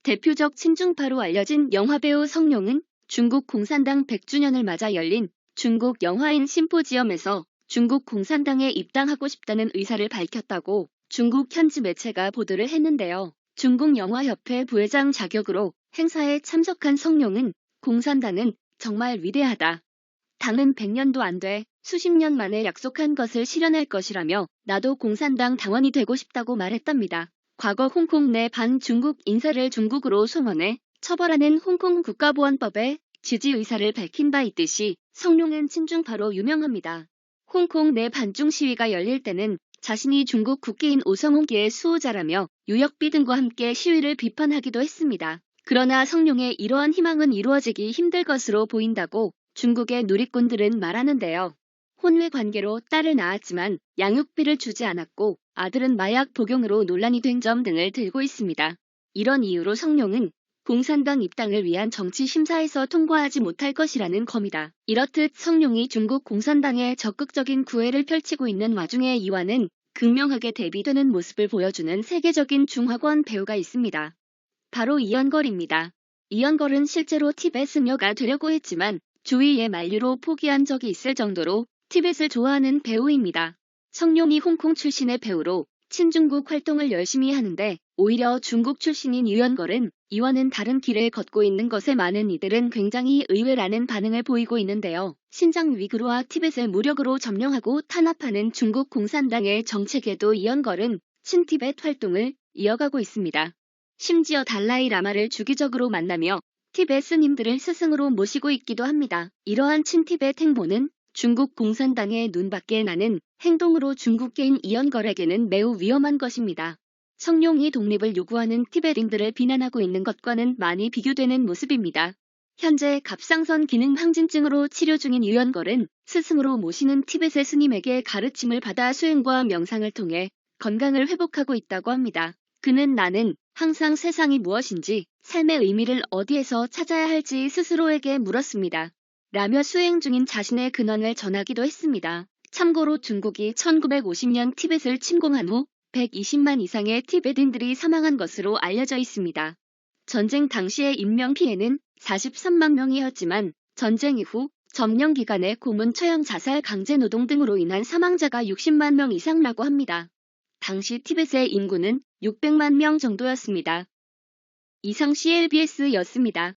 대표적 친중파로 알려진 영화배우 성룡은 중국 공산당 100주년을 맞아 열린 중국 영화인 심포지엄에서 중국 공산당에 입당하고 싶다는 의사를 밝혔다고 중국 현지 매체가 보도를 했는데요. 중국영화협회 부회장 자격으로 행사에 참석한 성룡은 공산당은 정말 위대하다. 당은 100년도 안 돼 수십 년 만에 약속한 것을 실현할 것이라며 나도 공산당 당원이 되고 싶다고 말했답니다. 과거 홍콩 내 반중국 인사를 중국으로 송환해 처벌하는 홍콩 국가보안법에 지지 의사를 밝힌 바 있듯이 성룡은 친중파로 유명합니다. 홍콩 내 반중 시위가 열릴 때는 자신이 중국 국기인 오성홍기의 수호자라며 유역비 등과 함께 시위를 비판하기도 했습니다. 그러나 성룡의 이러한 희망은 이루어지기 힘들 것으로 보인다고 중국의 누리꾼들은 말하는데요. 혼외 관계로 딸을 낳았지만 양육비를 주지 않았고 아들은 마약 복용으로 논란이 된 점 등을 들고 있습니다. 이런 이유로 성룡은 공산당 입당을 위한 정치 심사에서 통과하지 못할 것이라는 겁니다. 이렇듯 성룡이 중국 공산당에 적극적인 구애를 펼치고 있는 와중에 이와는 극명하게 대비되는 모습을 보여주는 세계적인 중화권 배우가 있습니다. 바로 이연걸입니다. 이연걸은 실제로 티벳 승려가 되려고 했지만 주위의 만류로 포기한 적이 있을 정도로 티벳을 좋아하는 배우입니다. 성룡이 홍콩 출신의 배우로 친중국 활동을 열심히 하는데 오히려 중국 출신인 이연걸은 이와는 다른 길을 걷고 있는 것에 많은 이들은 굉장히 의외라는 반응을 보이고 있는데요. 신장 위구르와 티벳을 무력으로 점령하고 탄압하는 중국 공산당의 정책에도 이연걸은 친티벳 활동을 이어가고 있습니다. 심지어 달라이 라마를 주기적으로 만나며 티벳 스님들을 스승으로 모시고 있기도 합니다. 이러한 친티벳 행보는 중국 공산당의 눈밖에 나는 행동으로 중국계인 이연걸에게는 매우 위험한 것입니다. 성룡이 독립을 요구하는 티베트인들을 비난하고 있는 것과는 많이 비교되는 모습입니다. 현재 갑상선 기능 항진증으로 치료 중인 이연걸은 스승으로 모시는 티베트 스님에게 가르침을 받아 수행과 명상을 통해 건강을 회복하고 있다고 합니다. 그는 나는 항상 세상이 무엇인지 삶의 의미를 어디에서 찾아야 할지 스스로에게 물었습니다. 라며 수행 중인 자신의 근황을 전하기도 했습니다. 참고로 중국이 1950년 티벳을 침공한 후 120만 이상의 티베트인들이 사망한 것으로 알려져 있습니다. 전쟁 당시의 인명피해는 43만 명이었지만 전쟁 이후 점령 기간에 고문 처형 자살 강제노동 등으로 인한 사망자가 60만 명 이상이라고 합니다. 당시 티벳의 인구는 600만 명 정도였습니다. 이상 CLBS였습니다.